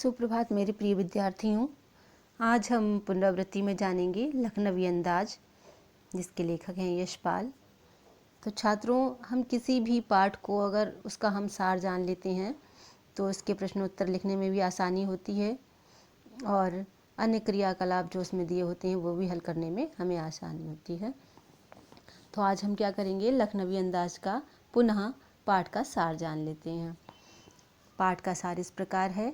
सुप्रभात मेरे प्रिय विद्यार्थियों। आज हम पुनरावृत्ति में जानेंगे लखनवी अंदाज, जिसके लेखक हैं यशपाल। तो छात्रों, हम किसी भी पाठ को अगर उसका हम सार जान लेते हैं तो उसके प्रश्नोत्तर लिखने में भी आसानी होती है और अन्य क्रियाकलाप जो उसमें दिए होते हैं वो भी हल करने में हमें आसानी होती है। तो आज हम क्या करेंगे, लखनवी अंदाज का पुनः पाठ का सार जान लेते हैं। पाठ का सार इस प्रकार है।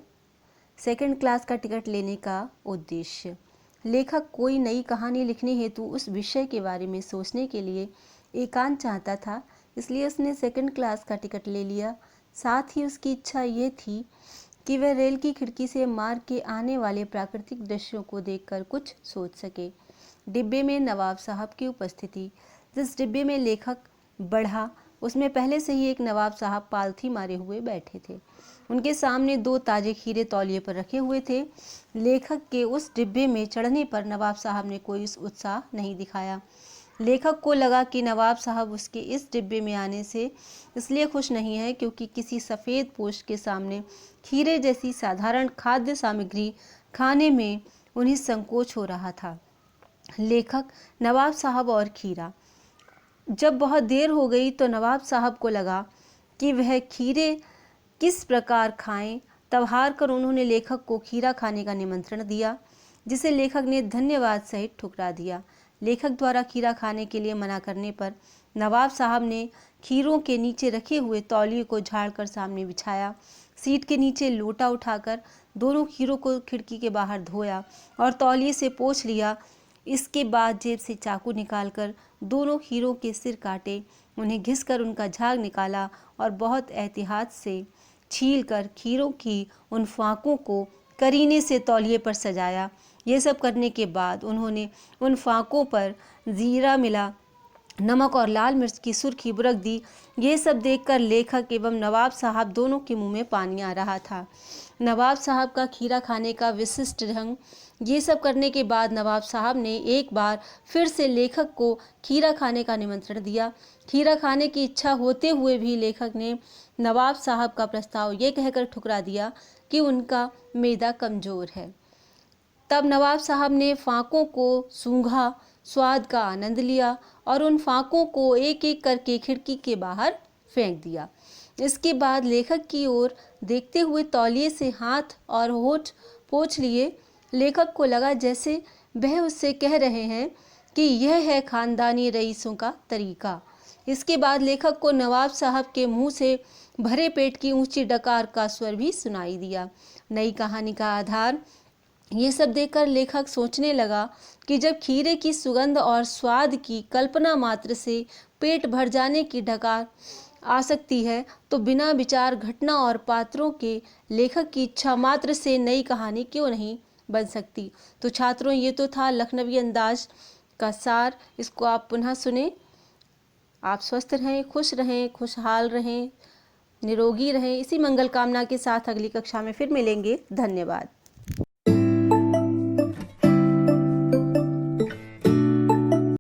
सेकंड क्लास का टिकट लेने का उद्देश्य। लेखक कोई नई कहानी लिखने हेतु उस विषय के बारे में सोचने के लिए एकांत चाहता था, इसलिए उसने सेकंड क्लास का टिकट ले लिया। साथ ही उसकी इच्छा ये थी कि वह रेल की खिड़की से मार्ग के आने वाले प्राकृतिक दृश्यों को देखकर कुछ सोच सके। डिब्बे में नवाब साहब की उपस्थिति। जिस डिब्बे में लेखक बढ़ा उसमें पहले से ही एक नवाब साहब पालथी मारे हुए बैठे थे। उनके सामने 2 ताजे खीरे तौलिए पर रखे हुए थे। लेखक के उस डिब्बे में चढ़ने पर नवाब साहब ने कोई उत्साह नहीं दिखाया। लेखक को लगा कि नवाब साहब उसके इस डिब्बे में आने से इसलिए खुश नहीं है क्योंकि किसी सफ़ेद पोश के सामने खीरे जैसी साधारण खाद्य सामग्री खाने में उन्हें संकोच हो रहा था। लेखक, नवाब साहब और खीरा। जब बहुत देर हो गई तो नवाब साहब को लगा कि वह खीरे किस प्रकार खाएं। तब हार कर उन्होंने लेखक को खीरा खाने का निमंत्रण दिया, जिसे लेखक ने धन्यवाद सहित ठुकरा दिया। लेखक द्वारा खीरा खाने के लिए मना करने पर नवाब साहब ने खीरों के नीचे रखे हुए तौलिए को झाड़कर सामने बिछाया। सीट के नीचे लोटा उठाकर दोनों खीरों को खिड़की के बाहर धोया और तौलिए से पोंछ लिया। इसके बाद जेब से चाकू निकालकर दोनों खीरों के सिर काटे, उन्हें घिसकर उनका झाग निकाला और बहुत एहतियात से छीलकर खीरों की उन फाँकों को करीने से तौलिए पर सजाया। ये सब करने के बाद उन्होंने उन फाँकों पर जीरा मिला नमक और लाल मिर्च की सुर्खी बुरक दी। ये सब देखकर लेखक एवं नवाब साहब दोनों के मुंह में पानी आ रहा था। नवाब साहब का खीरा खाने का विशिष्ट ढंग। ये सब करने के बाद नवाब साहब ने एक बार फिर से लेखक को खीरा खाने का निमंत्रण दिया। खीरा खाने की इच्छा होते हुए भी लेखक ने नवाब साहब का प्रस्ताव ये कहकर ठुकरा दिया कि उनका मैदा कमज़ोर है। तब नवाब साहब ने फाँकों को सूंघा, स्वाद का आनंद लिया और उन फाँकों को एक एक करके खिड़की के बाहर फेंक दिया। इसके बाद लेखक की ओर देखते हुए तौलिए से हाथ और होठ पोंछ लिए। लेखक को लगा जैसे वह उससे कह रहे हैं कि यह है खानदानी रईसों का तरीका। इसके बाद लेखक को नवाब साहब के मुंह से भरे पेट की ऊंची डकार का स्वर भी सुनाई दिया। नई कहानी का आधार। ये सब देखकर लेखक सोचने लगा कि जब खीरे की सुगंध और स्वाद की कल्पना मात्र से पेट भर जाने की डकार आ सकती है तो बिना विचार घटना और पात्रों के लेखक की इच्छा मात्र से नई कहानी क्यों नहीं बन सकती। तो छात्रों, ये तो था लखनवी अंदाज का सार। इसको आप पुनः सुने। आप स्वस्थ रहें, खुश रहें, खुशहाल रहें, निरोगी रहें। इसी मंगल कामना के साथ अगली कक्षा में फिर मिलेंगे। धन्यवाद।